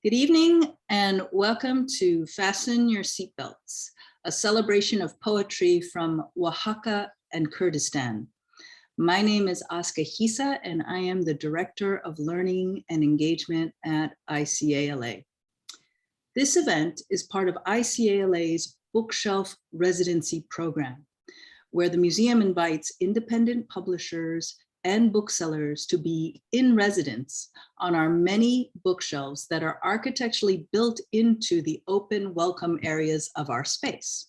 Good evening and welcome to Fasten Your Seatbelts, a celebration of poetry from Oaxaca and Kurdistan. My name is Oaxaca and I am the Director of Learning and Engagement at ICALA. This event is part of ICALA's Bookshelf Residency program, where the museum invites independent publishers and booksellers to be in residence on our many bookshelves that are architecturally built into the open welcome areas of our space.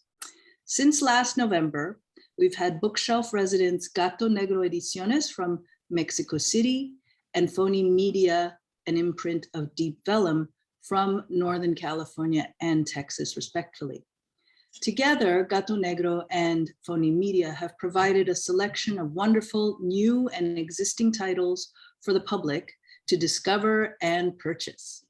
Since last November, we've had bookshelf residents Gato Negro Ediciones from Mexico City and Phoneme Media, an imprint of Deep Vellum from Northern California and Texas, respectively. Together, Gato Negro and Phoneme Media have provided a selection of wonderful new and existing titles for the public to discover and purchase.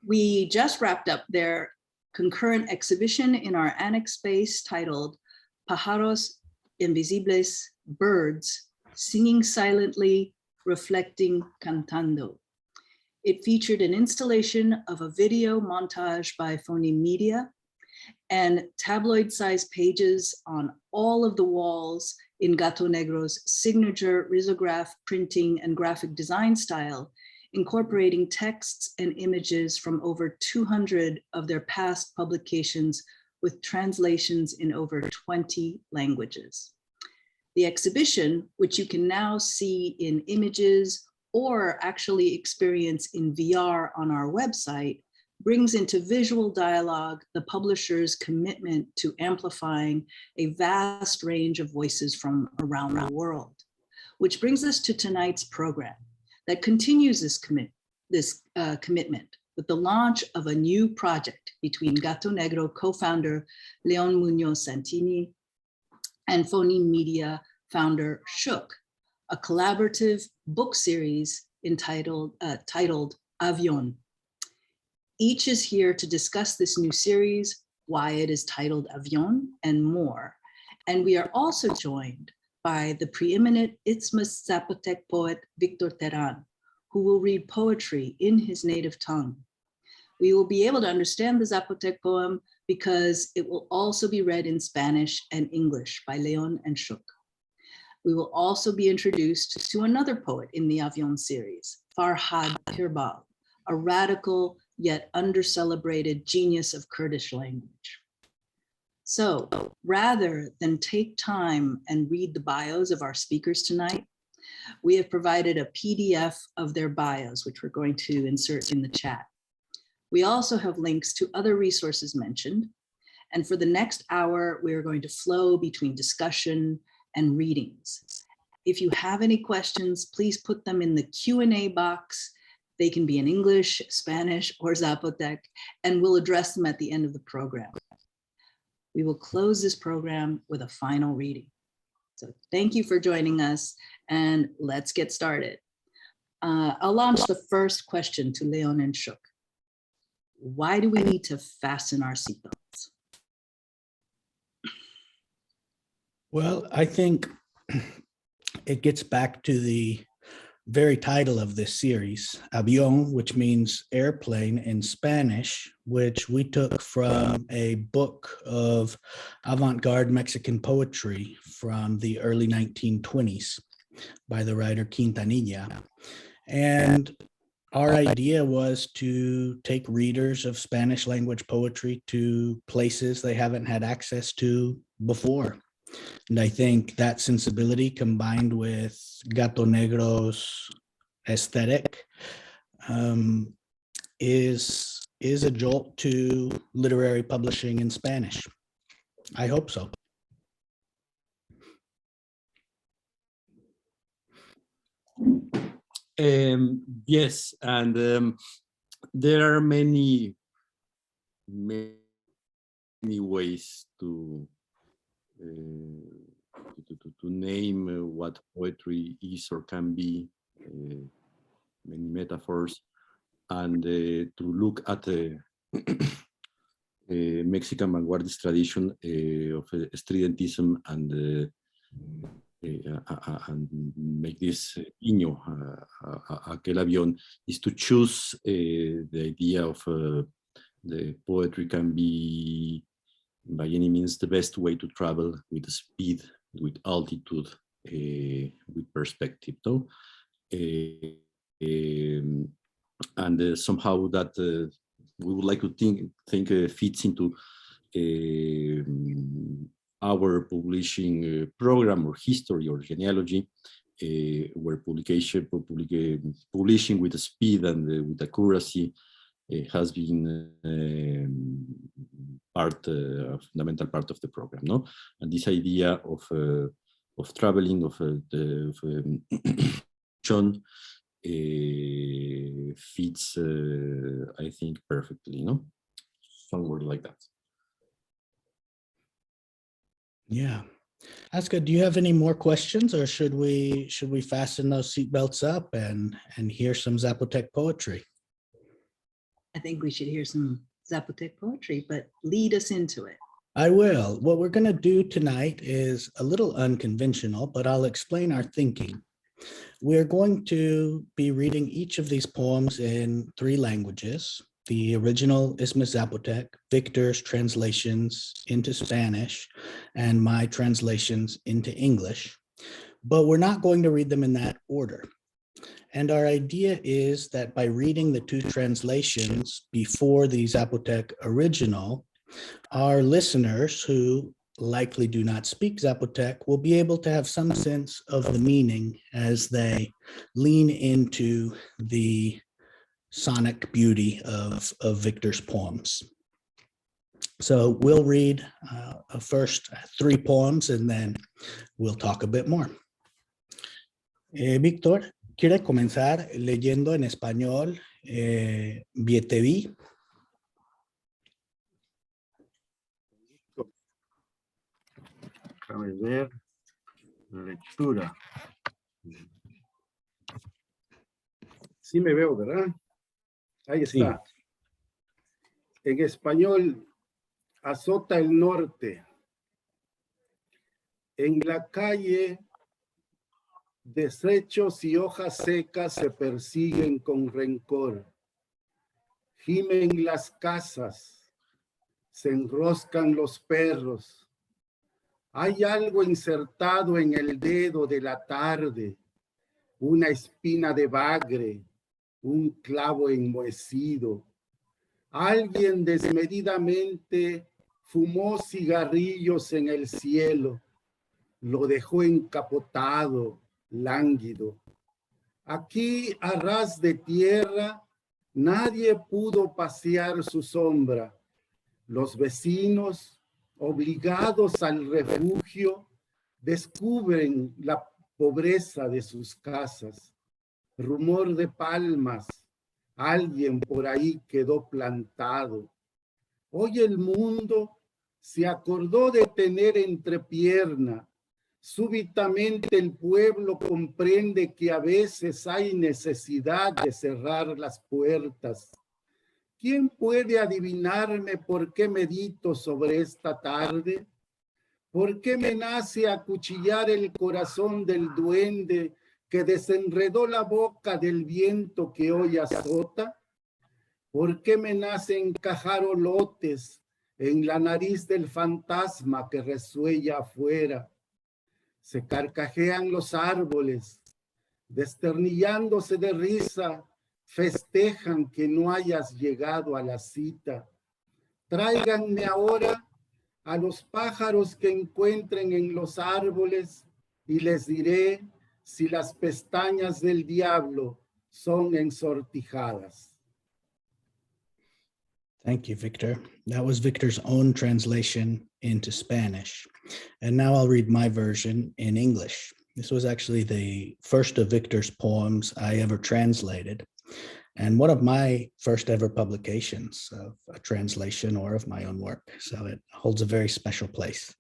We just wrapped up their concurrent exhibition in our annex space titled Pájaros Invisibles, Birds, Singing Silently, Reflecting Cantando. It featured an installation of a video montage by Phoneme Media and tabloid-sized pages on all of the walls in Gato Negro's signature risograph printing and graphic design style, incorporating texts and images from over 200 of their past publications with translations in over 20 languages. The exhibition, which you can now see in images or actually experience in VR on our website, brings into visual dialogue the publisher's commitment to amplifying a vast range of voices from around the world. Which brings us to tonight's program that continues this commitment with the launch of a new project between Gato Negro co-founder León Muñoz Santini and Phoneme Media founder Shook, a collaborative book series titled Avión. Each is here to discuss this new series, why it is titled Avión, and more. And we are also joined by the preeminent Isthmus Zapotec poet Víctor Terán, who will read poetry in his native tongue. We will be able to understand the Zapotec poem because it will also be read in Spanish and English by León and Shook. We will also be introduced to another poet in the Avión series, Farhad Pirbal, a radical yet under-celebrated genius of Kurdish language. So rather than take time and read the bios of our speakers tonight, we have provided a PDF of their bios, which we're going to insert in the chat. We also have links to other resources mentioned. And for the next hour, we are going to flow between discussion and readings. If you have any questions, please put them in the Q&A box. They can be in English, Spanish, or Zapotec, and we'll address them at the end of the program. We will close this program with a final reading. So thank you for joining us, and let's get started. I'll launch the first question to León and Shook. Why do we need to fasten our seatbelts? Well, I think it gets back to the very title of this series, avión, which means airplane in Spanish, which we took from a book of avant-garde Mexican poetry from the early 1920s by the writer Quintanilla. And our idea was to take readers of Spanish language poetry to places they haven't had access to before. And I think that sensibility combined with Gato Negro's aesthetic is a jolt to literary publishing in Spanish. I hope so. Yes, and there are many ways to name what poetry is or can be, many metaphors, and to look at the Mexican vanguardist tradition of stridentism and and make this guiño aquel avión, is to choose the idea of the poetry can be by any means the best way to travel with speed, with altitude, with perspective, though. And somehow that we would like to think fits into our publishing program or history or genealogy, where publishing with the speed and with accuracy has been a fundamental part of the program, no? And this idea of traveling, of John fits, I think, perfectly, no? Somewhere like that. Yeah. Aska, do you have any more questions, or should we fasten those seatbelts up and hear some Zapotec poetry? I think we should hear some Zapotec poetry, but lead us into it. I will. What we're going to do tonight is a little unconventional, but I'll explain our thinking. We're going to be reading each of these poems in 3 languages: the original Isthmus Zapotec, Victor's translations into Spanish, and my translations into English. But we're not going to read them in that order. And our idea is that by reading the 2 translations before the Zapotec original, our listeners who likely do not speak Zapotec will be able to have some sense of the meaning as they lean into the sonic beauty of Victor's poems. So we'll read first 3 poems and then we'll talk a bit more. Víctor, ¿quiere comenzar leyendo en español Vieteví? Déjame ver. Lectura. Sí me veo, ¿verdad? Ahí está. Sí. En español, azota el norte. En la calle, desechos y hojas secas se persiguen con rencor. Gimen las casas, se enroscan los perros. Hay algo insertado en el dedo de la tarde, una espina de bagre, un clavo enmohecido. Alguien desmedidamente fumó cigarrillos en el cielo, lo dejó encapotado, lánguido. Aquí, a ras de tierra, nadie pudo pasear su sombra. Los vecinos, obligados al refugio, descubren la pobreza de sus casas. Rumor de palmas, alguien por ahí quedó plantado. Hoy el mundo se acordó de tener entrepierna. Súbitamente el pueblo comprende que a veces hay necesidad de cerrar las puertas. ¿Quién puede adivinarme por qué medito sobre esta tarde? ¿Por qué me nace acuchillar el corazón del duende que desenredó la boca del viento que hoy azota? ¿Por qué me nace encajar olotes en la nariz del fantasma que resuella afuera? Se carcajean los árboles, desternillándose de risa, festejan que no hayas llegado a la cita. Tráiganme ahora a los pájaros que encuentren en los árboles y les diré si las pestañas del diablo son ensortijadas. Thank you, Victor. That was Victor's own translation into Spanish. And now I'll read my version in English. This was actually the first of Victor's poems I ever translated, and one of my first ever publications of a translation or of my own work. So it holds a very special place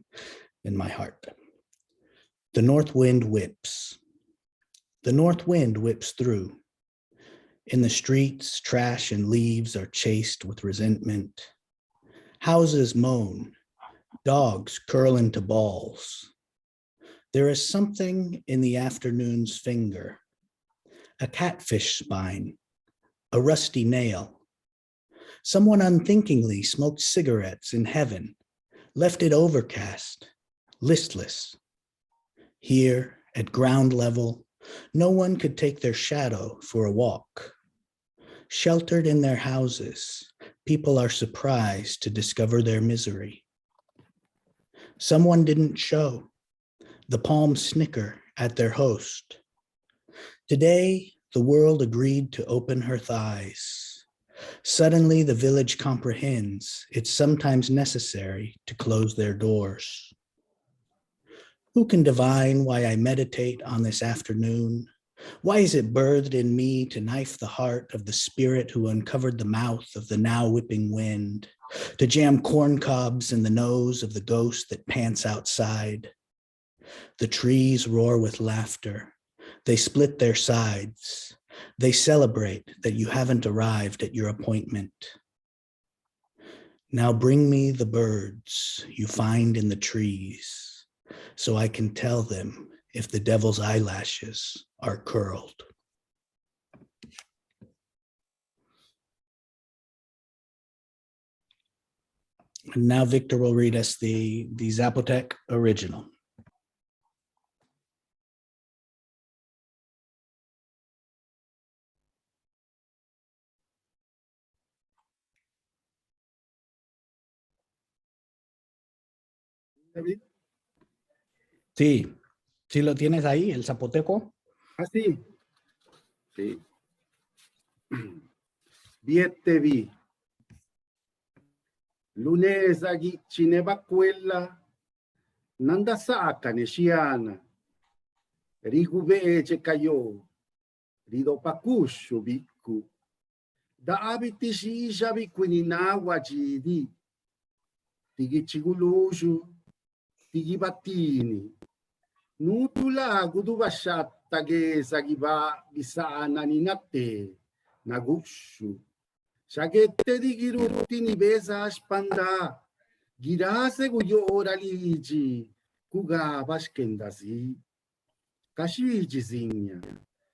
in my heart. The north wind whips. The north wind whips through. In the streets, trash and leaves are chased with resentment. Houses moan. Dogs curl into balls. There is something in the afternoon's finger, a catfish spine, a rusty nail. Someone unthinkingly smoked cigarettes in heaven, left it overcast, listless. Here, at ground level, no one could take their shadow for a walk. Sheltered in their houses, people are surprised to discover their misery. Someone didn't show. The palms snicker at their host. Today, the world agreed to open her thighs. Suddenly, the village comprehends it's sometimes necessary to close their doors. Who can divine why I meditate on this afternoon? Why is it birthed in me to knife the heart of the spirit who uncovered the mouth of the now whipping wind, to jam corn cobs in the nose of the ghost that pants outside? The trees roar with laughter. They split their sides. They celebrate that you haven't arrived at your appointment. Now bring me the birds you find in the trees, so I can tell them if the devil's eyelashes are curled. And now Victor will read us the Zapotec original. David? Sí, sí lo tienes ahí, el zapoteco. Ah, sí. Sí. Vietevi. Lunes agi chineba quella nanda saka neshiana. Rigube eche kayo. Rido pakushu biku. Da abiti shi jabi kwininawa jidi. Tigi chiguluju. Tigi batini. Nutula gudu bashata ge sagiba bisana ninate. Nagushu. Shagette di girutti ni besa spanda. Girase guyo oraligi. Kuga bashkendasi. Kashiji zingya.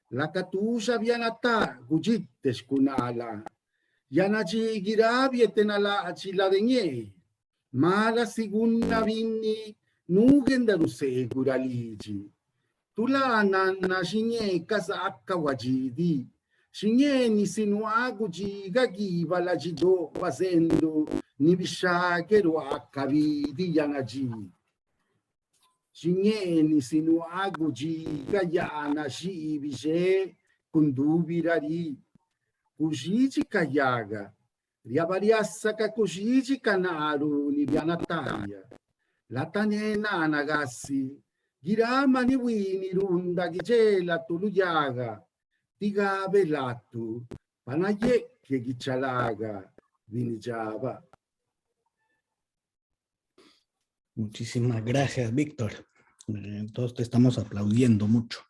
La katusha vianata gujittes kunala. Yanachi girabie tenala achila denye. Mala siguna vini nugenda ruse guraligi. Tula nana shinye kasa akka wajidi. Shinye ni sinuagu jigagi balajido wazendo ni bishageru akabidi yanaji. Shinye ni sinuagu jigayana shi bishe kundubirari. Kujiji kayaga. Riabariasaka kujiji kanaru ni bianataria. Latanena anagasi. Girama ni wini runda gijela tuluyaga. Tiga velatu. Panaye que gichalaga. Vinijaba. Muchísimas gracias, Víctor. Todos te estamos aplaudiendo mucho.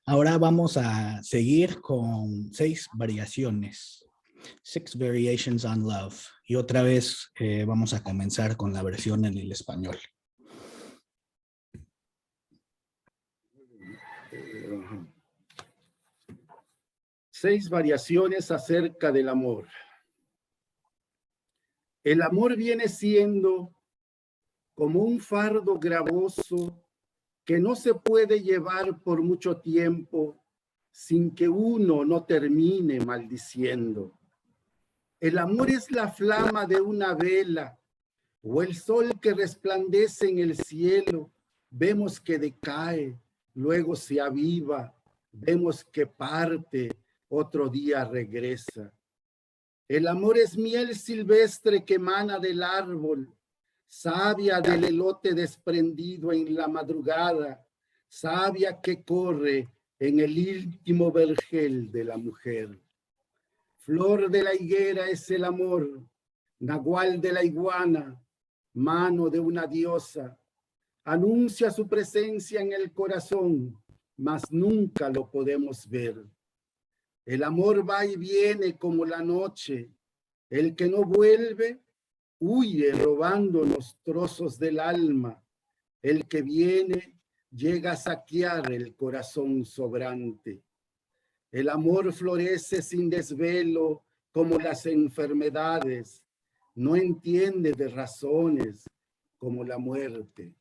Ahora vamos a seguir con 6 variaciones. 6 variations on love. Y otra vez vamos a comenzar con la versión en el español. Seis variaciones acerca del amor. El amor viene siendo como un fardo gravoso que no se puede llevar por mucho tiempo sin que uno no termine maldiciendo. El amor es la flama de una vela o el sol que resplandece en el cielo. Vemos que decae, luego se aviva, vemos que parte, otro día regresa. El amor es miel silvestre que emana del árbol, savia del elote desprendido en la madrugada, savia que corre en el íntimo vergel de la mujer. Flor de la higuera es el amor, nagual de la iguana, mano de una diosa, anuncia su presencia en el corazón, mas nunca lo podemos ver. El amor va y viene como la noche, el que no vuelve, huye robándonos trozos del alma, El que viene llega a saquear el corazón sobrante. El amor florece sin desvelo como las enfermedades. No entiende de razones como la muerte.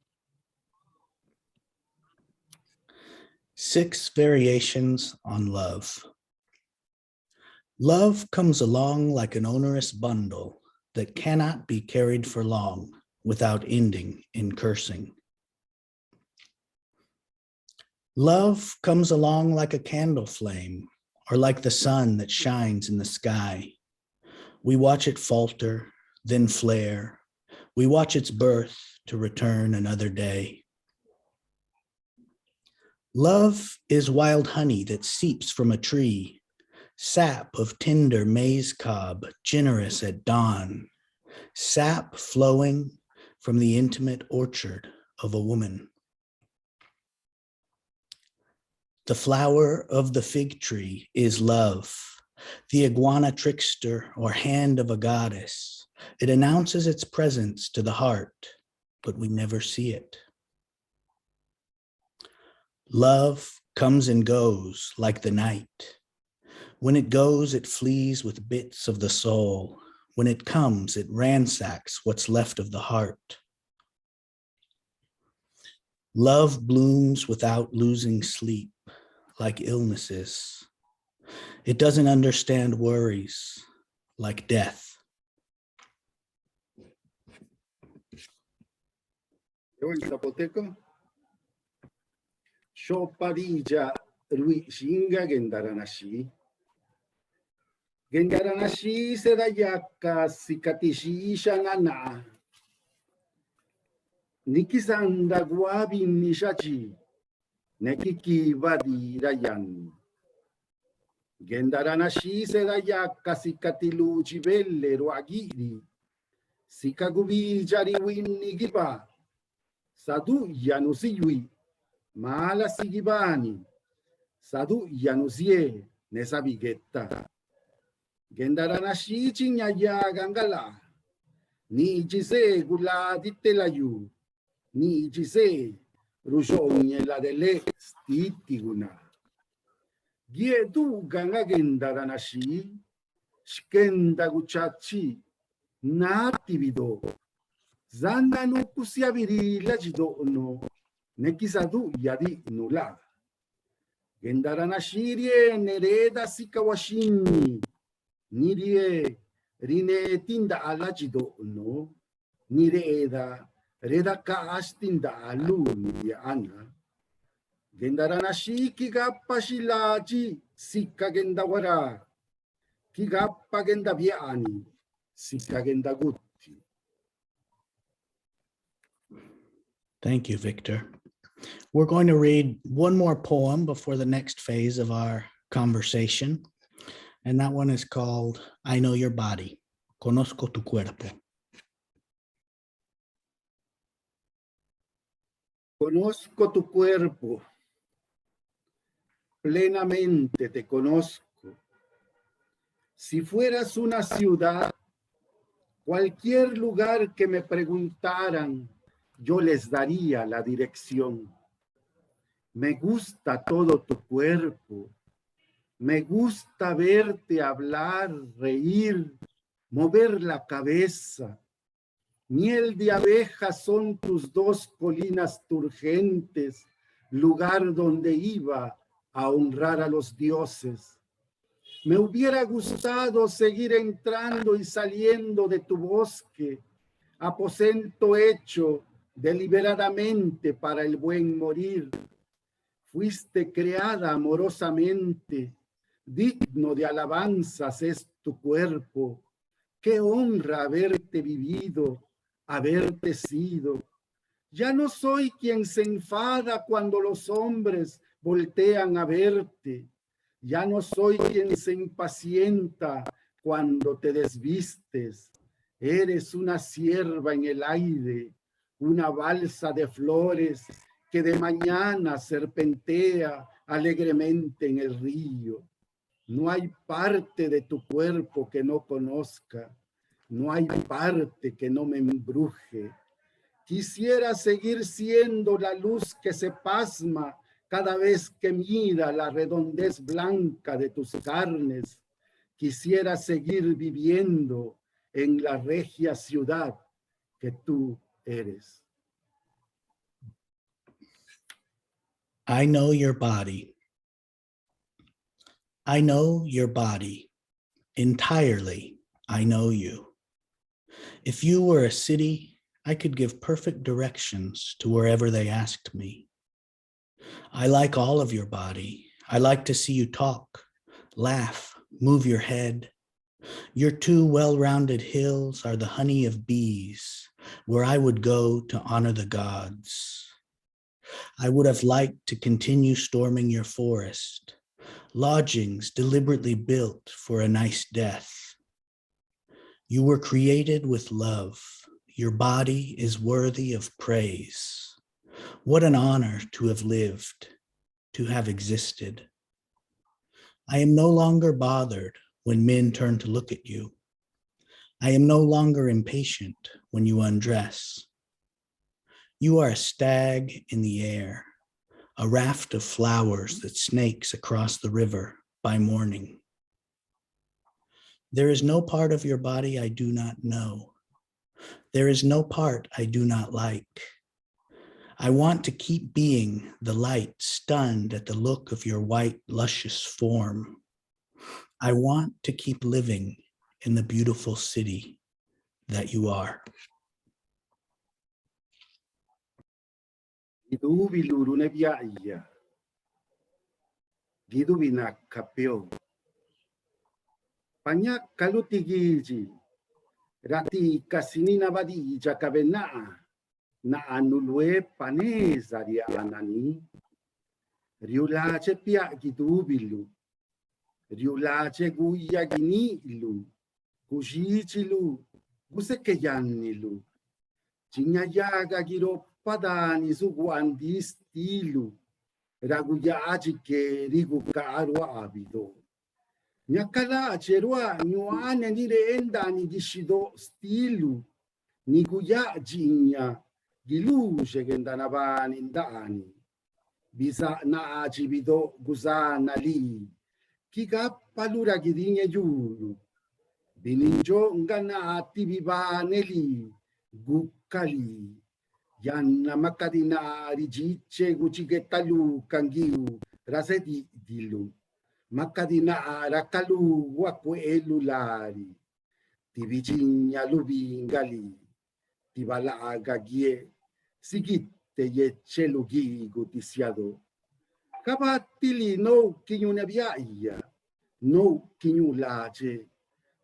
6 variations on love. Love comes along like an onerous bundle that cannot be carried for long without ending in cursing. Love comes along like a candle flame or like the sun that shines in the sky. We watch it falter, then flare. We watch its birth to return another day. Love is wild honey that seeps from a tree, sap of tender maize cob, generous at dawn, sap flowing from the intimate orchard of a woman. The flower of the fig tree is love, the iguana trickster or hand of a goddess. It announces its presence to the heart, but we never see it. Love comes and goes like the night. When it goes, it flees with bits of the soul. When it comes, it ransacks what's left of the heart. Love blooms without losing sleep, like illnesses. It doesn't understand worries, like death. León Zapoteco. Shoparilla Rui Shinga Gendaranashi. Gendaranashi Sedayaka Sikatishi Shanana. Nikisanda Guabi Nishachi. Nekiki Vadi Rayan. Gendaranashi Sedayaka Sikatilu Chibelle Ruagiri. Sikagubi Jariwin Nigiba. Sadu Yanusiyui. Mala Sigibani. Sadu Yanusie Nesabigetta. Gendaranashi Chinyaya Gangala. Ni Jise Gula Ditelayu. Ni Jise Rujogne la dele Stitiguna. Giedu Ganga Gendaranashi. Shkenda Guchachi. Nativido. Zanda no Pusiaviri Lajido no. Nekisadu Yadi Nula. Gendaranashirie Nereda Sikawashini. Nirie Rine Tinda Alajido no. Nireda Reda Kaastinda Alu Niana. Gendaranashi Kigappa Shilaji Sika Gendawara. Kigappa Gendaviani Sika Gendagutti. Thank you, Victor. We're going to read one more poem before the next phase of our conversation. And that one is called I Know Your Body. Conozco tu cuerpo. Conozco tu cuerpo. Plenamente te conozco. Si fueras una ciudad, cualquier lugar que me preguntaran, yo les daría la dirección. Me gusta todo tu cuerpo. Me gusta verte hablar, reír, mover la cabeza. Miel de abejas son tus 2 colinas turgentes, lugar donde iba a honrar a los dioses. Me hubiera gustado seguir entrando y saliendo de tu bosque, aposento hecho deliberadamente para el buen morir. Fuiste creada amorosamente, digno de alabanzas es tu cuerpo. Qué honra haberte vivido, haberte sido. Ya no soy quien se enfada cuando los hombres voltean a verte. Ya no soy quien se impacienta cuando te desvistes. Eres una cierva en el aire, una balsa de flores que de mañana serpentea alegremente en el río. No hay parte de tu cuerpo que no conozca, no hay parte que no me embruje. Quisiera seguir siendo la luz que se pasma cada vez que mira la redondez blanca de tus carnes. Quisiera seguir viviendo en la regia ciudad que tú eres. I know your body. I know your body. Entirely, I know you. If you were a city, I could give perfect directions to wherever they asked me. I like all of your body. I like to see you talk, laugh, move your head. Your two well-rounded hills are the honey of bees, where I would go to honor the gods. I would have liked to continue storming your forest, lodgings deliberately built for a nice death. You were created with love. Your body is worthy of praise. What an honor to have lived, to have existed. I am no longer bothered when men turn to look at you. I am no longer impatient when you undress. You are a stag in the air, a raft of flowers that snakes across the river by morning. There is no part of your body I do not know. There is no part I do not like. I want to keep being the light stunned at the look of your white, luscious form. I want to keep living in the beautiful city that you are. Gidubi lurune biaya. Gidubi na kapyo. Panyak kalutigiji. Rati kasinina badija kabena. Na anulwe paneza di anani. Riulace pia gidubilu. Riulace guia ginilu. Gujichilu. Gusekeyannilu. Chinyayaga giro padani suguandi stilu. Raguyaci che rigucaro abido. Nyakala cerua nyuane ni reenda ni gishido stilu. Ni guya jinya. Giluce che ndanavani ndani. Bisa na acibido gusana li. Kikapalura gidigne giulu. Bininjo ngana attivivane li. Guccali. Yanna makadina rigice gucigetalu kangiu rasedi dilu. Makadina rakalu wakwelulari. Tiviginya lubingali. Tibalaga gie. Sigite yechelugi gutisiado. Kabatili no kinyunebiaya. No kinyulace.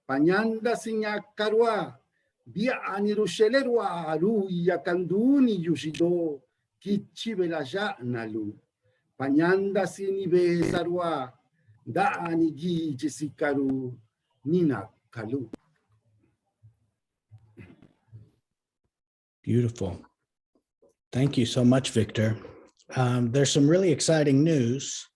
Panyanda sinya karwa. Bia anirushelerwa ruya kanduni yushido kichi belaja nalu. Panyanda sini besarwa da anigi jisikaru nina kalu. Beautiful. Thank you so much, Victor. There's some really exciting news.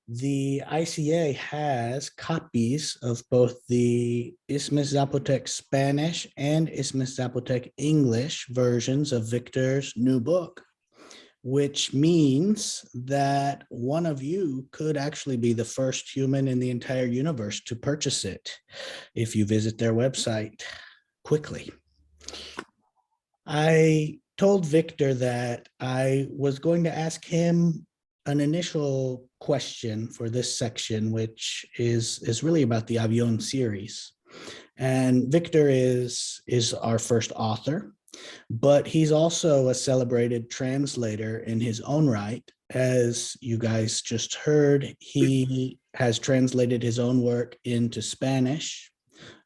The ICA has copies of both the Isthmus Zapotec Spanish and Isthmus Zapotec English versions of Victor's new book, which means that one of you could actually be the first human in the entire universe to purchase it if you visit their website quickly. I told Victor that I was going to ask him an initial question for this section, which is really about the Avión series. And Victor is our first author, but he's also a celebrated translator in his own right. As you guys just heard, he has translated his own work into Spanish,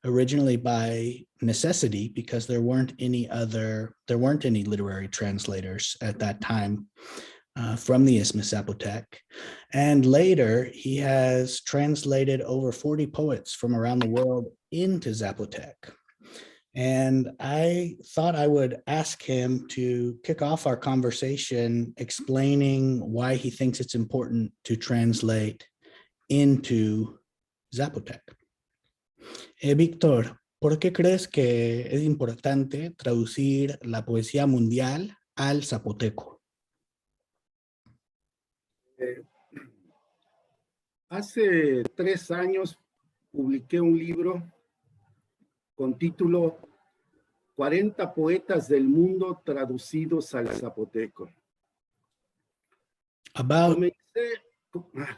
originally by necessity, because there weren't any literary translators at that time from the Isthmus Zapotec. And later, he has translated over 40 poets from around the world into Zapotec. And I thought I would ask him to kick off our conversation explaining why he thinks it's important to translate into Zapotec. Víctor, ¿Por qué crees que es importante traducir la poesía mundial al zapoteco? Eh, Hace 3 años publiqué un libro con título 40 poetas del mundo traducidos al zapoteco. About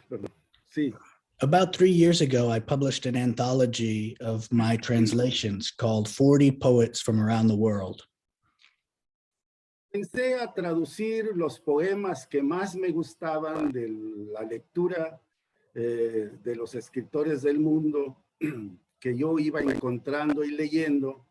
Perdón, sí. About 3 years ago, I published an anthology of my translations called 40 Poets from Around the World. Comencé a traducir los poemas que más me gustaban de la lectura de los escritores del mundo que yo iba encontrando y leyendo.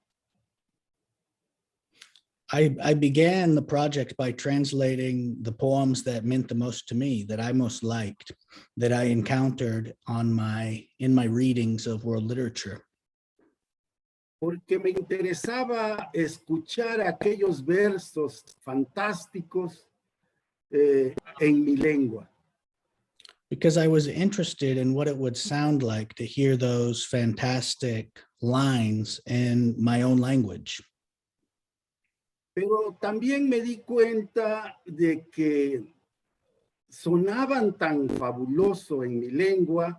I began the project by translating the poems that meant the most to me, that I most liked, that I encountered in my readings of world literature. Porque me interesaba escuchar aquellos versos fantásticos en mi lengua. Because I was interested in what it would sound like to hear those fantastic lines in my own language. Pero también me di cuenta de que sonaban tan fabuloso en mi lengua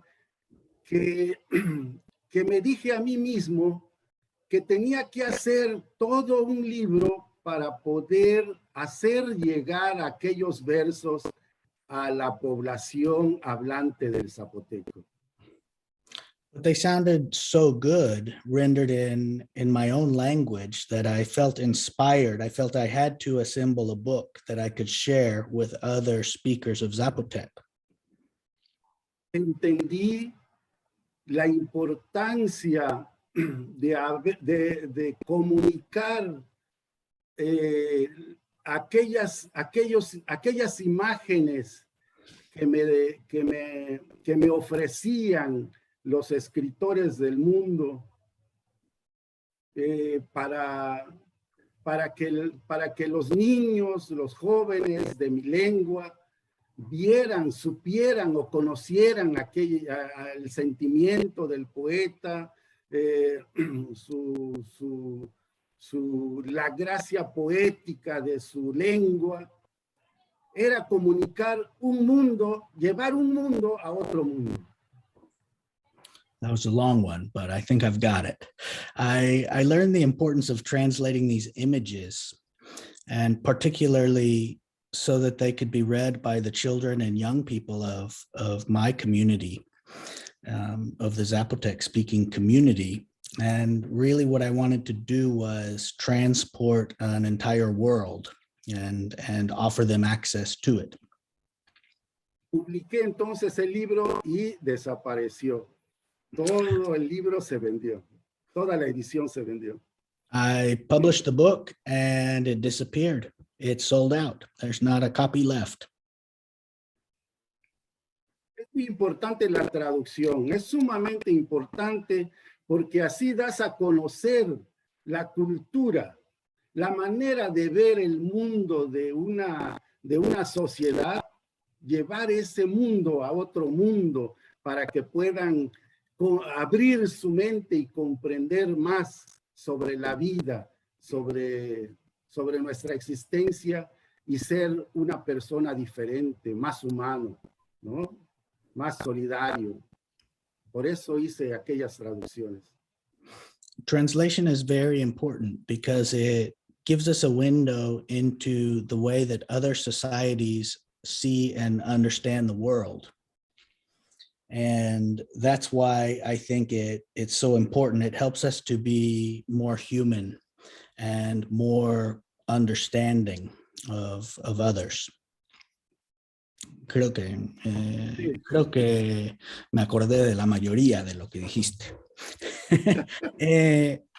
que me dije a mí mismo que tenía que hacer todo un libro para poder hacer llegar aquellos versos a la población hablante del zapoteco. But they sounded so good rendered in my own language that I felt inspired. I felt I had to assemble a book that I could share with other speakers of Zapotec. Entendí la importancia de comunicar aquellas imágenes que me ofrecían los escritores del mundo para que los niños, los jóvenes de mi lengua vieran, supieran o conocieran el sentimiento del poeta, la gracia poética de su lengua. Era comunicar un mundo, llevar un mundo a otro mundo. That was a long one, but I think I've got it. I learned the importance of translating these images, and particularly so that they could be read by the children and young people of my community, of the Zapotec speaking community. And really what I wanted to do was transport an entire world and offer them access to it. Publiqué entonces el libro y desapareció. Todo el libro se vendió. Toda la edición se vendió. I published the book and it disappeared. It sold out. There's not a copy left. Es muy importante la traducción. Es sumamente importante porque así das a conocer la cultura, la manera de ver el mundo de una sociedad, llevar ese mundo a otro mundo para que puedan abrir su mente y comprender más sobre la vida, sobre nuestra existencia y ser una persona diferente, más humano, ¿no? Más solidario. Por eso hice aquellas traducciones. Translation is very important because it gives us a window into the way that other societies see and understand the world. And that's why I think it's so important. It helps us to be more human and more understanding of others. Creo que me acordé de la mayoría de lo que dijiste.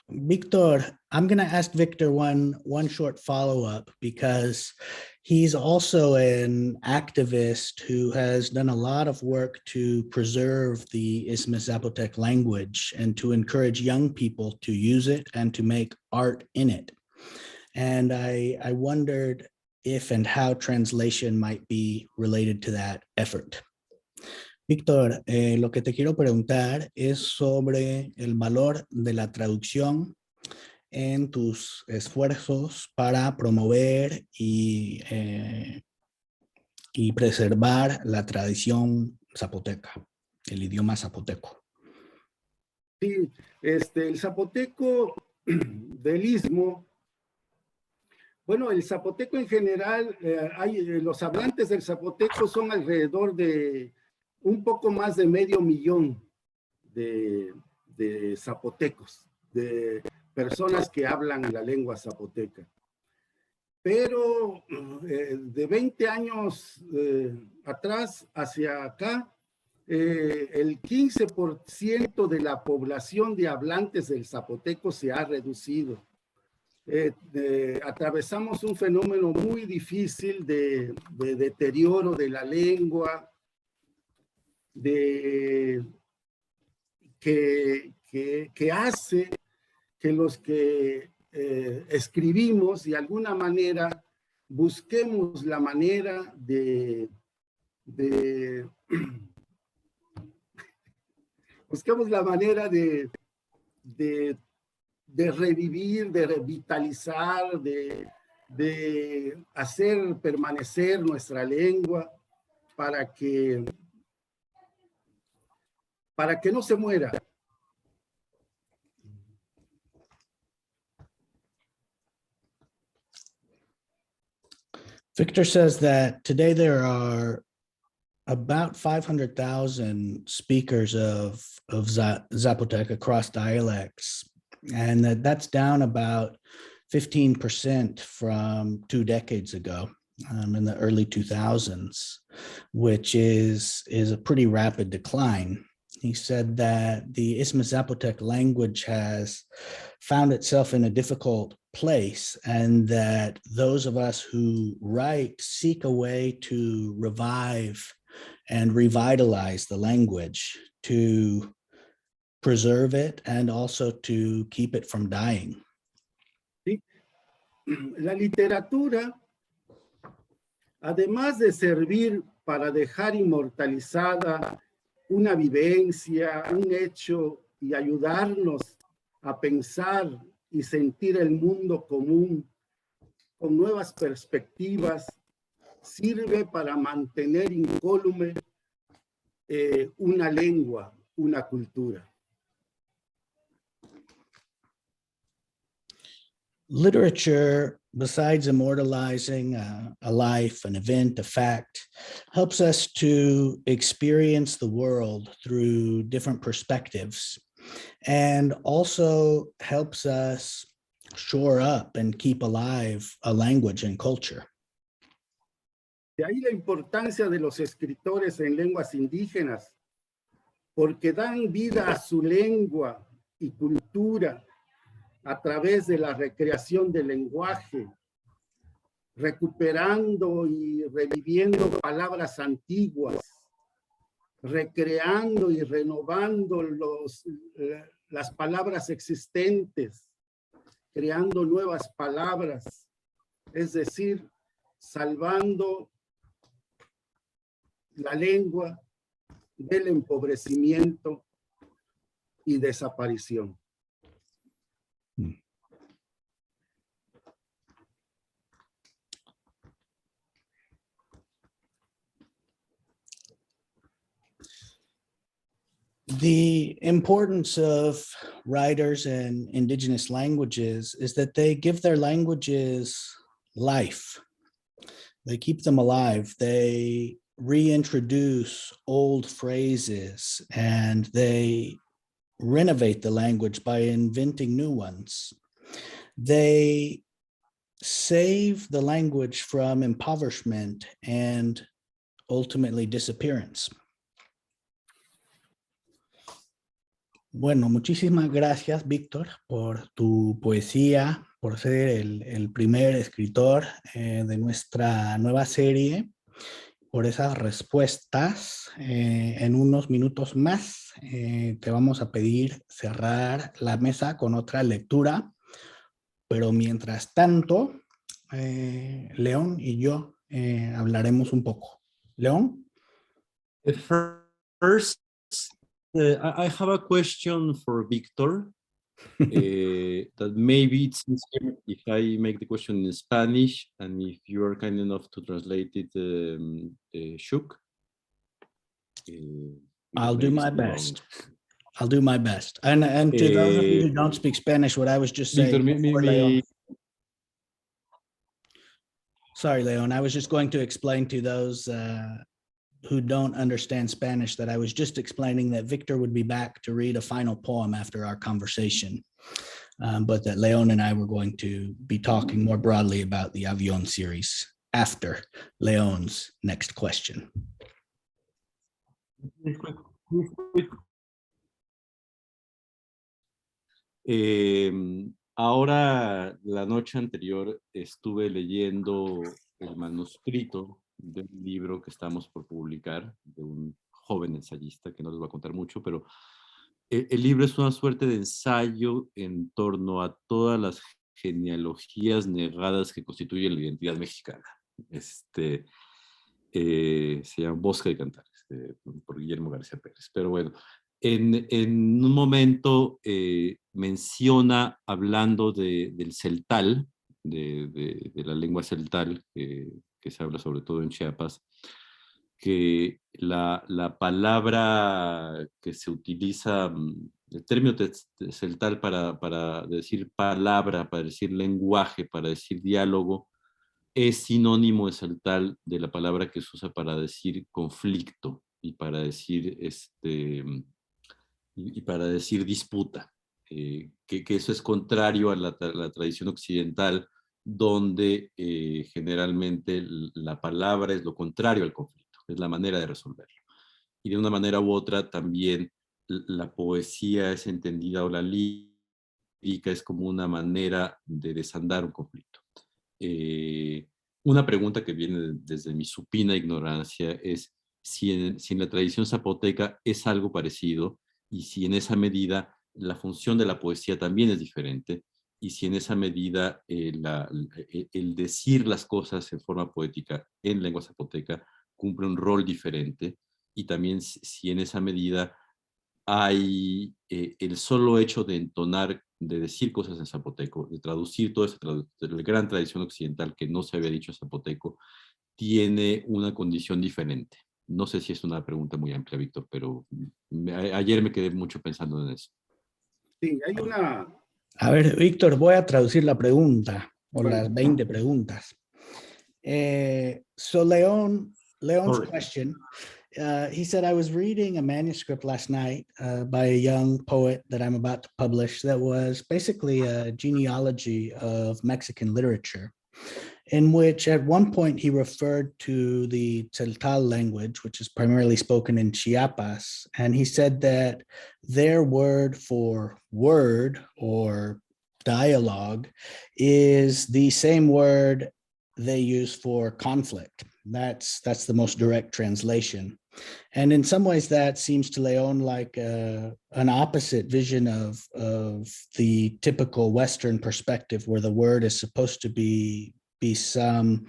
Víctor, I'm going to ask Victor one short follow-up because he's also an activist who has done a lot of work to preserve the Isthmus Zapotec language and to encourage young people to use it and to make art in it. And I wondered if and how translation might be related to that effort. Víctor, lo que te quiero preguntar es sobre el valor de la traducción en tus esfuerzos para promover y preservar la tradición zapoteca, el idioma zapoteco. Sí, el zapoteco del Istmo, bueno, el zapoteco en general, los hablantes del zapoteco son alrededor de un poco más de 500,000 de zapotecos, de personas que hablan la lengua zapoteca. Pero de 20 años atrás hacia acá, el 15% de la población de hablantes del zapoteco se ha reducido. Atravesamos un fenómeno muy difícil de deterioro de la lengua, que hace que los que escribimos de alguna manera busquemos la manera busquemos la manera de revivir, de revitalizar, de hacer permanecer nuestra lengua para que no se muera. Victor says that today there are about 500,000 speakers of Zapotec across dialects, and that's down about 15% from 2 decades ago, in the early 2000s, which is a pretty rapid decline. He said that the Isthmus Zapotec language has found itself in a difficult place, and that those of us who write seek a way to revive and revitalize the language, to preserve it and also to keep it from dying. ¿Sí? La literatura, además de servir para dejar inmortalizada una vivencia, un hecho y ayudarnos a pensar y sentir el mundo común con nuevas perspectivas, sirve para mantener incólume una lengua, una cultura. Literature, besides immortalizing a life, an event, a fact, helps us to experience the world through different perspectives, and also helps us shore up and keep alive a language and culture. De ahí la importancia de los escritores en lenguas indígenas, porque dan vida a su lengua y cultura a través de la recreación del lenguaje, recuperando y reviviendo palabras antiguas, recreando y renovando las palabras existentes, creando nuevas palabras, es decir, salvando la lengua del empobrecimiento y desaparición. The importance of writers in indigenous languages is that they give their languages life. They keep them alive. They reintroduce old phrases and they renovate the language by inventing new ones. They save the language from impoverishment and ultimately disappearance. Bueno, muchísimas gracias, Víctor, por tu poesía, por ser el primer escritor de nuestra nueva serie, por esas respuestas. En unos minutos más te vamos a pedir cerrar la mesa con otra lectura, pero mientras tanto, León y yo hablaremos un poco. León. First, I have a question for Victor. That maybe it's easier if I make the question in Spanish, and if you are kind enough to translate it, Shuk. I'll do my best. I'll do my best. And to those of you who don't speak Spanish, what I was just saying. Victor, Sorry, Leon. I was just going to explain to those who don't understand Spanish that I was just explaining that Victor would be back to read a final poem after our conversation, but that Leon and I were going to be talking more broadly about the Avión series after Leon's next question. Ahora, la noche anterior, estuve leyendo el manuscrito de un libro que estamos por publicar, de un joven ensayista, que no les voy a contar mucho, pero el libro es una suerte de ensayo en torno a todas las genealogías negadas que constituyen la identidad mexicana. Se llama Bosque de Cantares, por Guillermo García Pérez. Pero bueno, en un momento menciona, hablando del celtal, de la lengua celtal, que se habla sobre todo en Chiapas, que la palabra que se utiliza, el término celtal para decir palabra, para decir lenguaje, para decir diálogo, es sinónimo de celtal de la palabra que se usa para decir conflicto y para decir, disputa, que eso es contrario a la tradición occidental, donde generalmente la palabra es lo contrario al conflicto, es la manera de resolverlo. Y de una manera u otra también la poesía es entendida, o la lírica es como una manera de desandar un conflicto. Una pregunta que viene desde mi supina ignorancia es si en la tradición zapoteca es algo parecido, y si en esa medida la función de la poesía también es diferente, y si en esa medida el decir las cosas en forma poética en lengua zapoteca cumple un rol diferente, y también si en esa medida hay el solo hecho de entonar, de decir cosas en zapoteco, de traducir toda esa la gran tradición occidental que no se había dicho en zapoteco, tiene una condición diferente. No sé si es una pregunta muy amplia, Víctor, pero ayer me quedé mucho pensando en eso. Sí, hay una... A ver, Víctor, voy a traducir la pregunta, o Bueno. las 20 preguntas. So Leon's question, he said, I was reading a manuscript last night by a young poet that I'm about to publish that was basically a genealogy of Mexican literature, in which at one point he referred to the Tzeltal language, which is primarily spoken in Chiapas. And he said that their word for word or dialogue is the same word they use for conflict. That's the most direct translation. And in some ways that seems to Leon like an opposite vision of the typical Western perspective, where the word is supposed to be some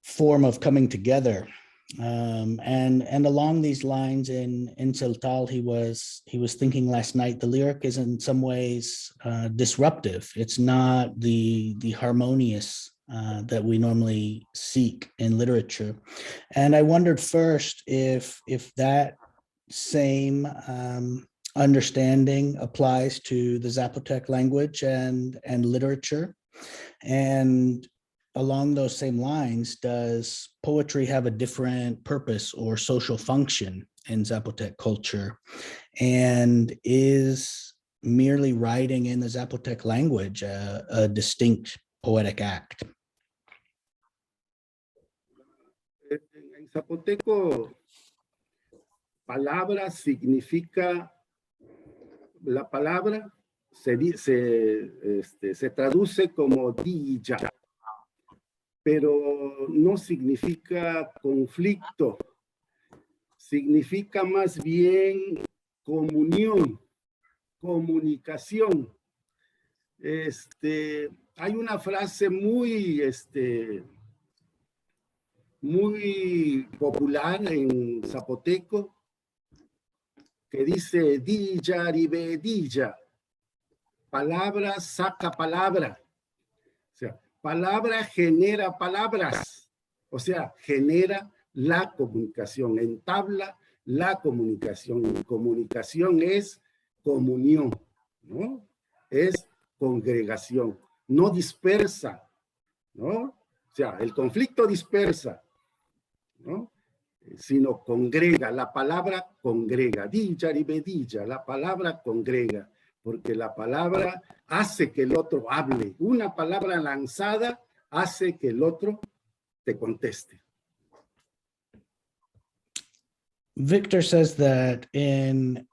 form of coming together. And along these lines in Tzeltal, he was thinking last night, the lyric is in some ways disruptive. It's not the harmonious that we normally seek in literature. And I wondered first if that same understanding applies to the Zapotec language and literature. And along those same lines, does poetry have a different purpose or social function in Zapotec culture? And is merely writing in the Zapotec language a distinct poetic act? En zapoteco, palabra significa, la palabra se traduce como dilla, pero no significa conflicto, significa más bien comunión, comunicación. Hay una frase muy popular en zapoteco que dice dilla ribedilla. Palabra saca palabra. O sea, palabra genera palabras. O sea, genera la comunicación, entabla la comunicación. Y comunicación es comunión, ¿no? Es congregación, no dispersa, ¿no? O sea, el conflicto dispersa, ¿no? Sino congrega, la palabra congrega, dilla ribedilla, la palabra congrega, porque la palabra hace que el otro hable. Una palabra lanzada hace que el otro te conteste. Victor says that in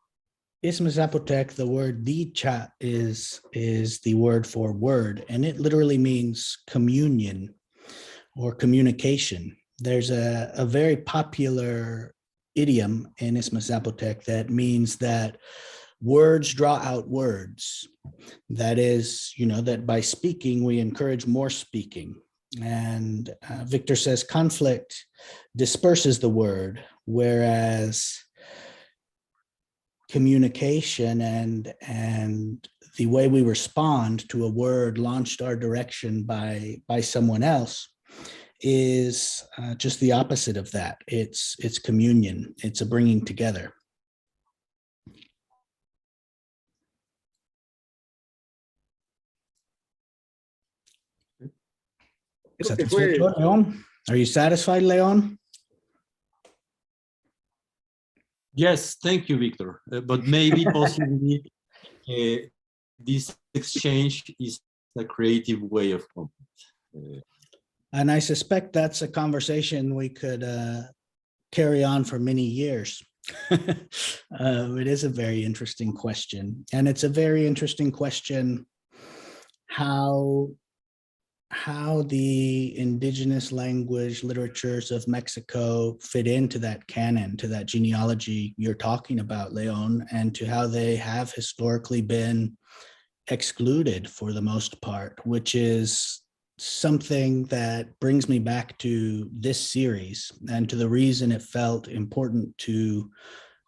Isthmus Zapotec, the word dicha is the word for word, and it literally means communion or communication. There's a very popular idiom in Isthmus Zapotec that means that words draw out words. That is, that by speaking, we encourage more speaking. And Victor says conflict disperses the word, whereas communication and the way we respond to a word launched our direction by someone else is just the opposite of that. It's communion. It's a bringing together. León? Are you satisfied, León? Yes, thank you, Victor. But maybe possibly this exchange is a creative way of conflict. And I suspect that's a conversation we could carry on for many years. It is a very interesting question. And it's a very interesting question how the indigenous language literatures of Mexico fit into that canon, to that genealogy you're talking about, León, and to how they have historically been excluded for the most part, which is something that brings me back to this series and to the reason it felt important to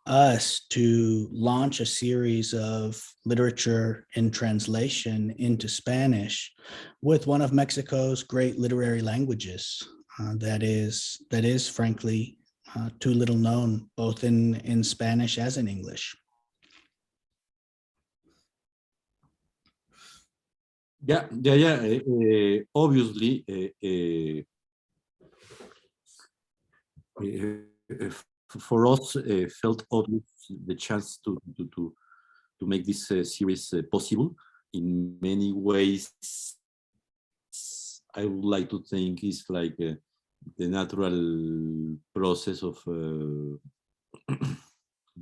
us to launch a series of literature in translation into Spanish with one of Mexico's great literary languages that is frankly too little known, both in Spanish as in English. Yeah. Obviously, for us, felt obvious the chance to make this series possible. In many ways, I would like to think it's like the natural process of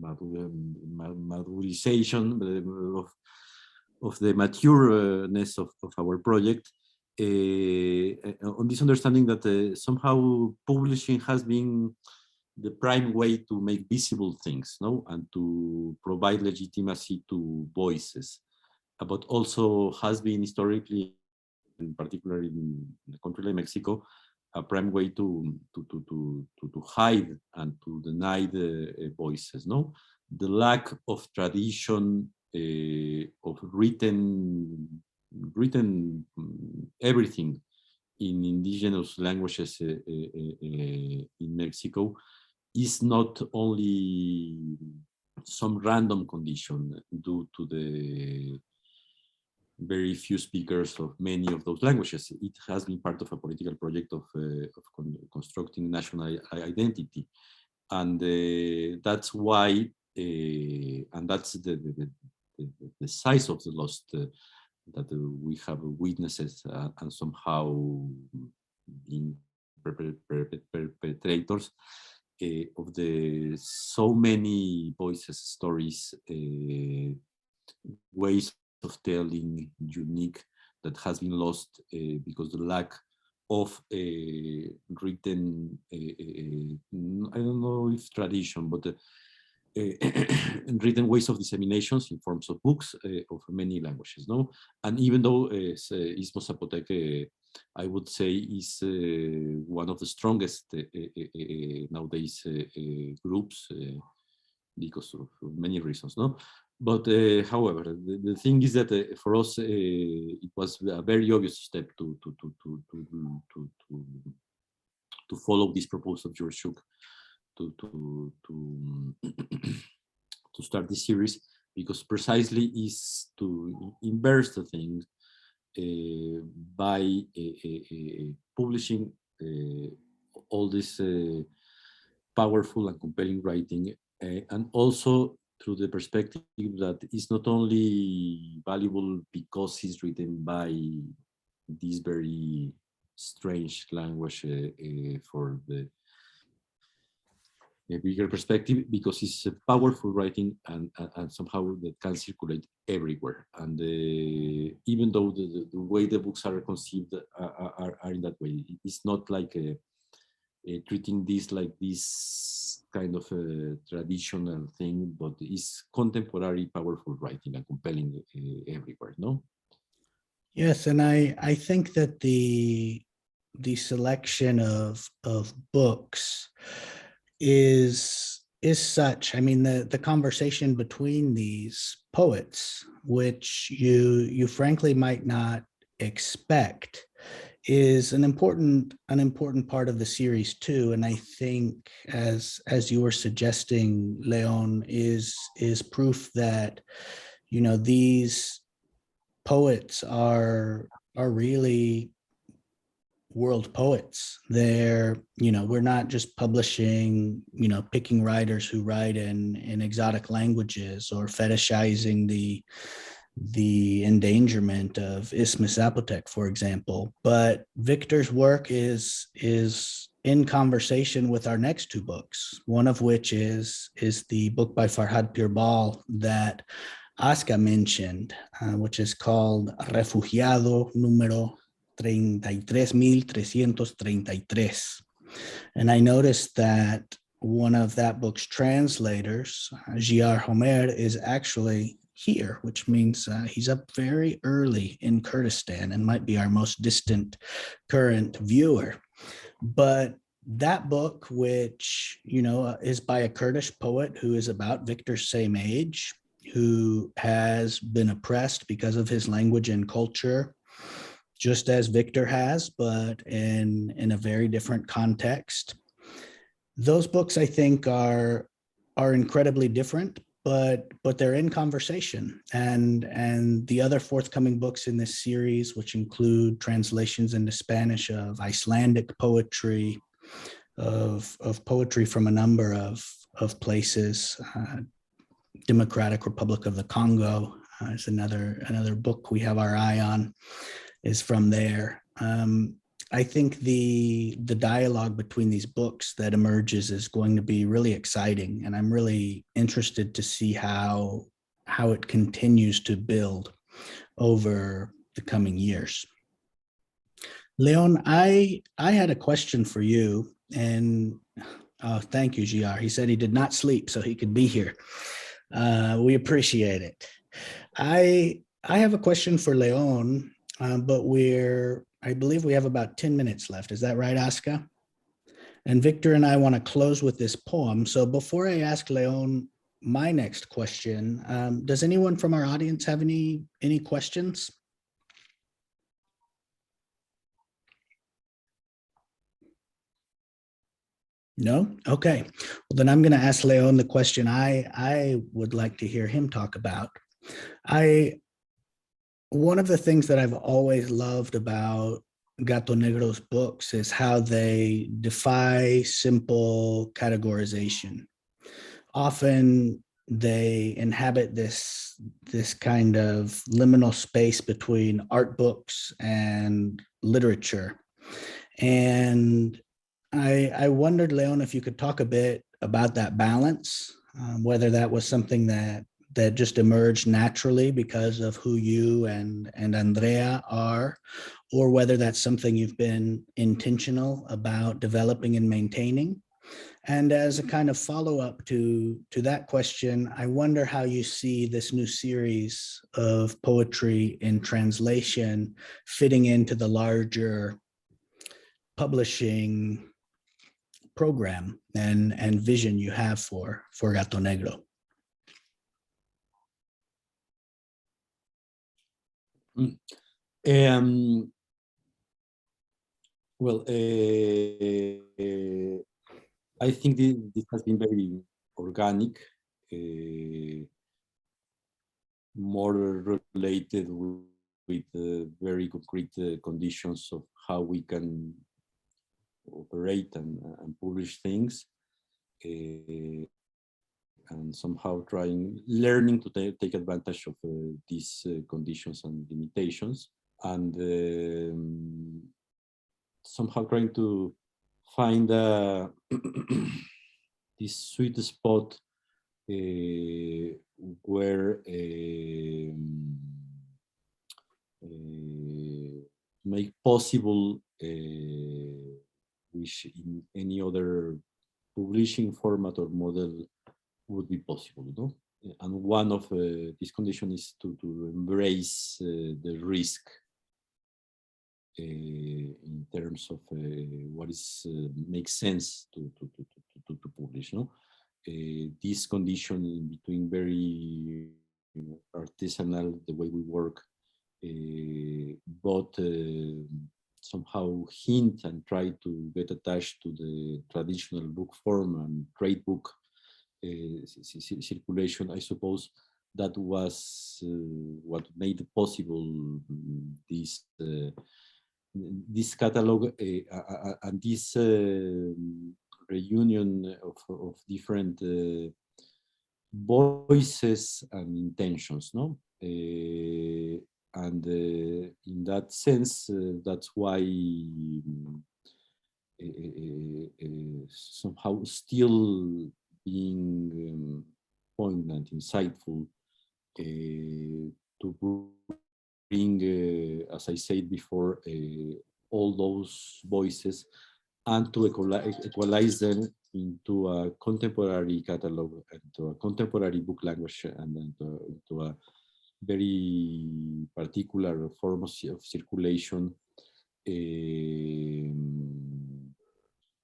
maturization of the matureness of our project, on this understanding that somehow publishing has been the prime way to make visible things, no, and to provide legitimacy to voices, but also has been historically, in particular in a country like Mexico, a prime way to hide and to deny the voices, no? The lack of tradition of written everything in indigenous languages in Mexico is not only some random condition due to the very few speakers of many of those languages. It has been part of a political project of constructing national identity. And that's why, and that's the size of the loss that we have witnesses and somehow being perpetrators of the so many voices, stories, ways of telling unique that has been lost because the lack of written, I don't know if tradition, but written ways of disseminations in forms of books of many languages, no? And even though Isthmus Zapotec, I would say, is one of the strongest nowadays groups because of many reasons, no? But however, the thing is that for us it was a very obvious step to follow this proposal of George Shook to start this series, because precisely is to inverse the thing by publishing all this powerful and compelling writing, and also through the perspective that it's not only valuable because it's written by this very strange language for the a bigger perspective, because it's a powerful writing and somehow that can circulate everywhere. And even though the way the books are conceived are in that way, it's not like treating this like this kind of a traditional thing, but it's contemporary, powerful writing and compelling everywhere, no? Yes, and I think that the selection of books is such. I mean, the conversation between these poets, which you frankly might not expect, is an important part of the series too. And I think, as you were suggesting, Leon, is proof that, you know, these poets are really world poets. They're, you know, we're not just publishing, you know, picking writers who write in exotic languages or fetishizing the endangerment of Isthmus Zapotec, for example. But Victor's work is in conversation with our next two books, one of which is the book by Farhad Pirbal that Aska mentioned, which is called Refugiado número 33,333. And I noticed that one of that book's translators, J.R. Homer, is actually here, which means he's up very early in Kurdistan and might be our most distant current viewer. But that book, which, you know, is by a Kurdish poet who is about Victor's same age, who has been oppressed because of his language and culture, just as Victor has, but in a very different context. Those books, I think, are incredibly different, but they're in conversation. And the other forthcoming books in this series, which include translations into Spanish of Icelandic poetry, of poetry from a number of places, Democratic Republic of the Congo is another book we have our eye on, is from there. I think the dialogue between these books that emerges is going to be really exciting, and I'm really interested to see how it continues to build over the coming years. Leon, I had a question for you, and thank you, GR. He said he did not sleep so he could be here. We appreciate it. I have a question for Leon, but I believe we have about 10 minutes left. Is that right, Aska? And Victor and I want to close with this poem. So before I ask Leon my next question, does anyone from our audience have any questions? No? Okay. Well, then I'm going to ask Leon the question I would like to hear him talk about. One of the things that I've always loved about Gato Negro's books is how they defy simple categorization. Often they inhabit this kind of liminal space between art books and literature. And I wondered, Leon, if you could talk a bit about that balance, whether that was something that just emerged naturally because of who you and Andrea are, or whether that's something you've been intentional about developing and maintaining. And as a kind of follow-up to that question, I wonder how you see this new series of poetry in translation fitting into the larger publishing program and vision you have for Gato Negro. Mm. Well, I think this has been very organic, more related with very concrete conditions of how we can operate and publish things, and somehow learning to take advantage of these conditions and limitations, and somehow trying to find this sweet spot where make possible which in any other publishing format or model would be possible, no? And one of these conditions is to embrace the risk in terms of what is makes sense to publish, no? This condition in between very artisanal, the way we work, but somehow hint and try to get attached to the traditional book form and trade book circulation. I suppose that was what made possible this catalog and this reunion of different voices and intentions, no? And in that sense, that's why somehow still being poignant, insightful, to bring, as I said before, all those voices and to equalize them into a contemporary catalog, into a contemporary book language, and into a very particular form of circulation.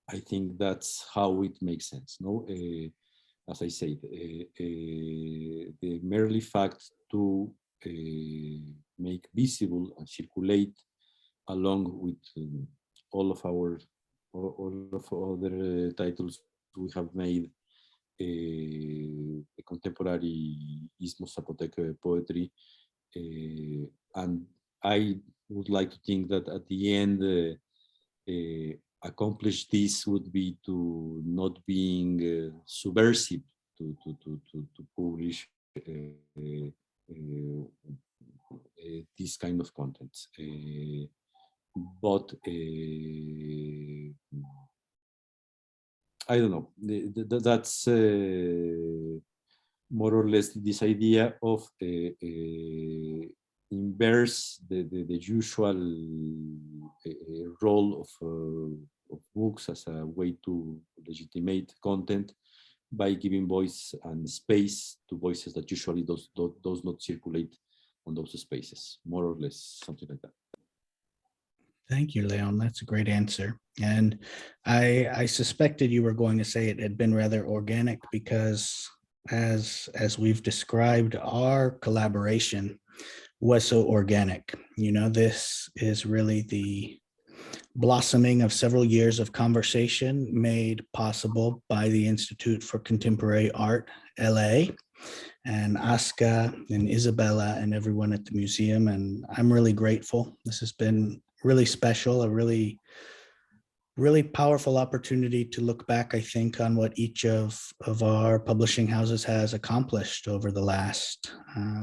I think that's how it makes sense, no? As I said, the merely fact to make visible and circulate along with all of other titles we have made, the contemporary Isthmus Zapotec poetry, and I would like to think that at the end accomplish this would be to not being subversive to publish this kind of content, but I don't know. That's more or less this idea of inverse the usual role of books as a way to legitimate content by giving voice and space to voices that usually does not circulate on those spaces, more or less, something like that. Thank you, Leon. That's a great answer. And I suspected you were going to say it had been rather organic because as we've described, our collaboration was so organic. You know, this is really the blossoming of several years of conversation made possible by the Institute for Contemporary Art, LA, and Aska and Isabella and everyone at the museum. And I'm really grateful. This has been really special, a really powerful opportunity to look back, I think, on what each of our publishing houses has accomplished over the last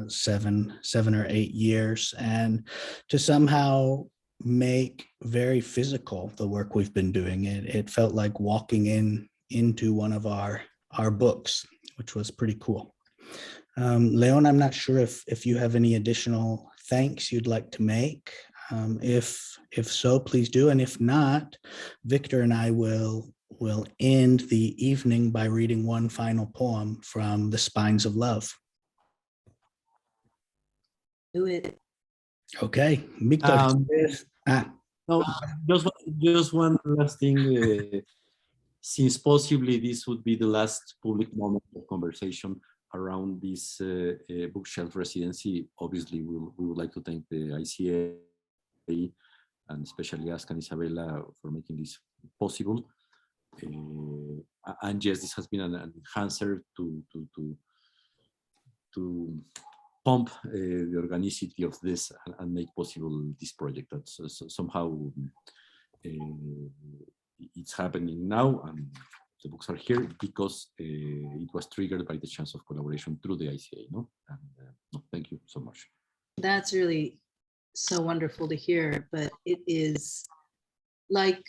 7 or 8 years, and to somehow make very physical the work we've been doing. It felt like walking into one of our books, which was pretty cool. Leon, I'm not sure if you have any additional thanks you'd like to make. If so, please do. And if not, Victor and I will end the evening by reading one final poem from The Spines of Love. Do it. Okay, Victor. No, just one last thing. Since possibly this would be the last public moment of conversation, around this bookshelf residency. Obviously, we would like to thank the ICA and especially Aska and Isabella for making this possible. And yes, this has been an enhancer to pump the organicity of this and make possible this project. That's somehow it's happening now, and the books are here because it was triggered by the chance of collaboration through the ICA. No, and no, thank you so much. That's really so wonderful to hear, but it is like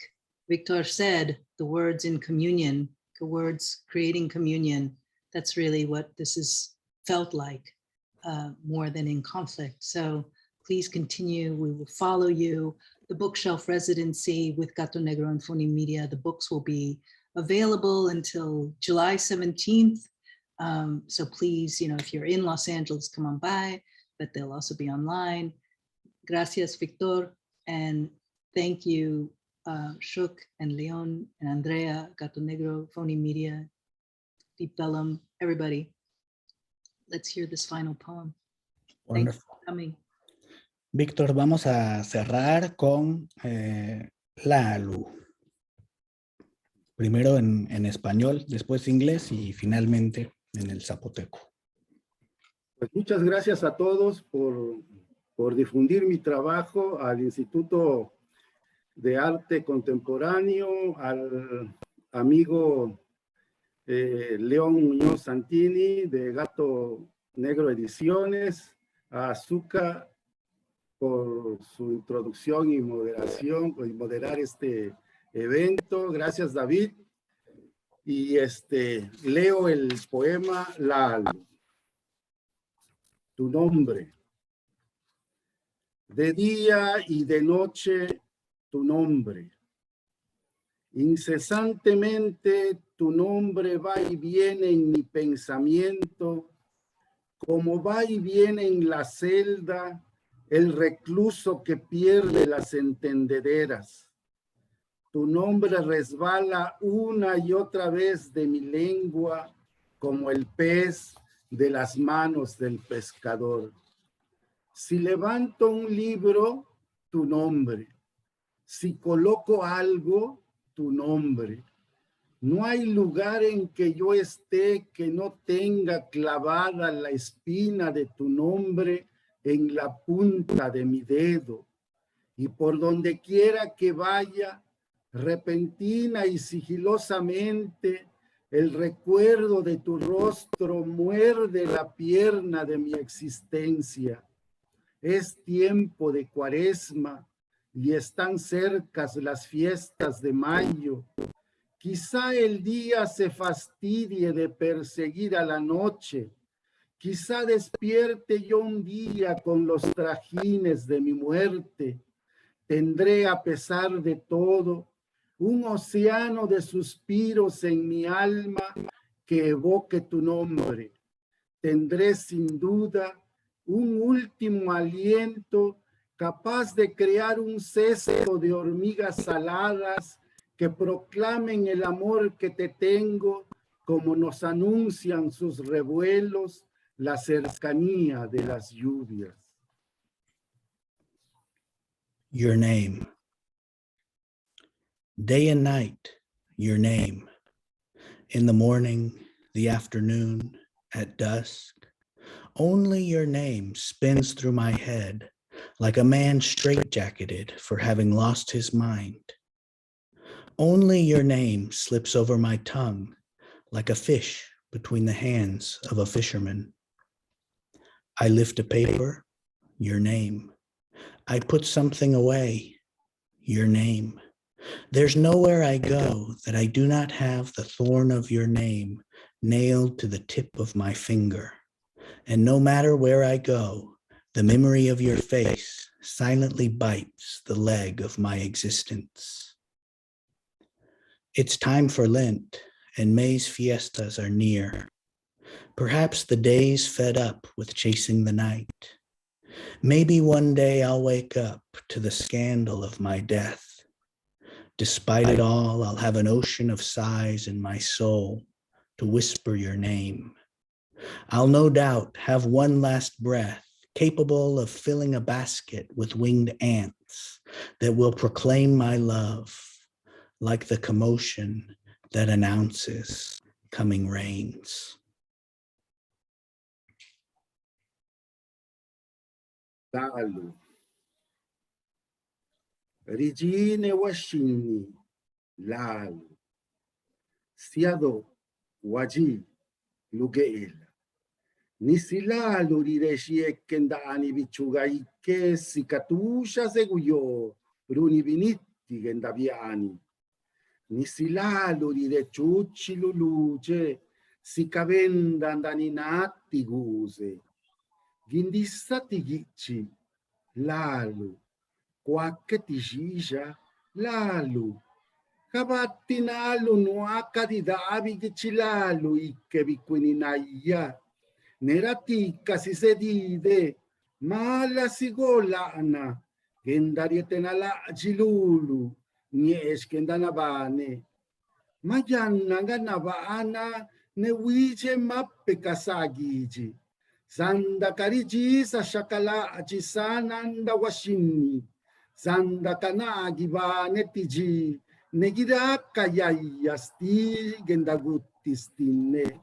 Victor said, the words in communion, the words creating communion. That's really what this has felt like, more than in conflict. So please continue. We will follow you. The Bookshelf Residency with Gato Negro and Phoneme Media, the books will be available until July 17th. So please, if you're in Los Angeles, come on by, but they'll also be online. Gracias, Victor. And thank you, Shuk and Leon and Andrea, Gato Negro, Phoneme Media, Deep Vellum, everybody. Let's hear this final poem. Thanks for coming. Víctor, vamos a cerrar con La Luz. Primero en español, después inglés y finalmente en el zapoteco. Pues muchas gracias a todos por difundir mi trabajo, al Instituto de Arte Contemporáneo, al amigo León Muñoz Santini de Gato Negro Ediciones, a Azúcar por su introducción y moderación, y moderar este evento. Gracias, David. Y leo el poema La Luz. Tu nombre. De día y de noche, tu nombre. Incesantemente tu nombre va y viene en mi pensamiento, como va y viene en la celda el recluso que pierde las entendederas. Tu nombre resbala una y otra vez de mi lengua como el pez de las manos del pescador. Si levanto un libro, tu nombre. Si coloco algo, tu nombre. No hay lugar en que yo esté que no tenga clavada la espina de tu nombre en la punta de mi dedo. Y por donde quiera que vaya, repentina y sigilosamente, el recuerdo de tu rostro muerde la pierna de mi existencia. Es tiempo de Cuaresma y están cercas las fiestas de mayo. Quizá el día se fastidie de perseguir a la noche. Quizá despierte yo un día con los trajines de mi muerte. Tendré a pesar de todo un océano de suspiros en mi alma que evoque tu nombre. Tendré sin duda un último aliento capaz de crear un cesto de hormigas aladas que proclamen el amor que te tengo, como nos anuncian sus revuelos la cercanía de las lluvias. Your name. Day and night, your name. In the morning, the afternoon, at dusk, only your name spins through my head like a man straitjacketed for having lost his mind. Only your name slips over my tongue like a fish between the hands of a fisherman. I lift a paper, your name. I put something away, your name. There's nowhere I go that I do not have the thorn of your name nailed to the tip of my finger. And no matter where I go, the memory of your face silently bites the leg of my existence. It's time for Lent, and May's fiestas are near. Perhaps the day's fed up with chasing the night. Maybe one day I'll wake up to the scandal of my death. Despite it all, I'll have an ocean of sighs in my soul to whisper your name. I'll no doubt have one last breath, capable of filling a basket with winged ants that will proclaim my love, like the commotion that announces coming rains. Lalo. Regine Washini, Lalo. Siado, Waji, Lugeil. Nisilalo rireshi kendani bichuga ike sikatusha seguyo, bruni viniti gendaviani. Nisilalo rirechuchi luluce, sikavenda andaninati guse. Gindissati gici, Lalo. Qualche tijija, Lalo. Kabatinalo nuaka di Davide Cilalo, ike biquininaya. Neratica si sedide, mala sigolana, gendarietena gilulu, nies gendanavane. Mayanna ganavana, ne wice mappe casagigi. Sanda carigisa shakala acisananda washini. Sanda kanagi vanetiji, negiraka yayasti gendagutti stine.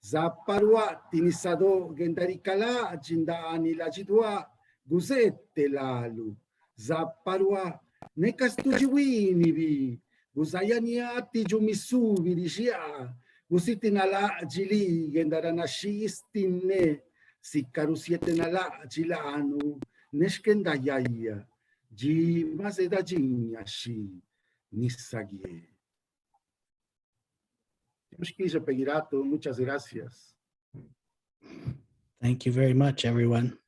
Zapparua tinisado gendarikala cindani la citua gusette lalu. Zapparua ne castugiwini vi, gusayaniati giumisuvi dicea, gusitinala gili gendaranascistine, siccarusietena gilanu, nescendaiaia, gi masedagignashi, nissagie. Muchas gracias. Thank you very much, everyone.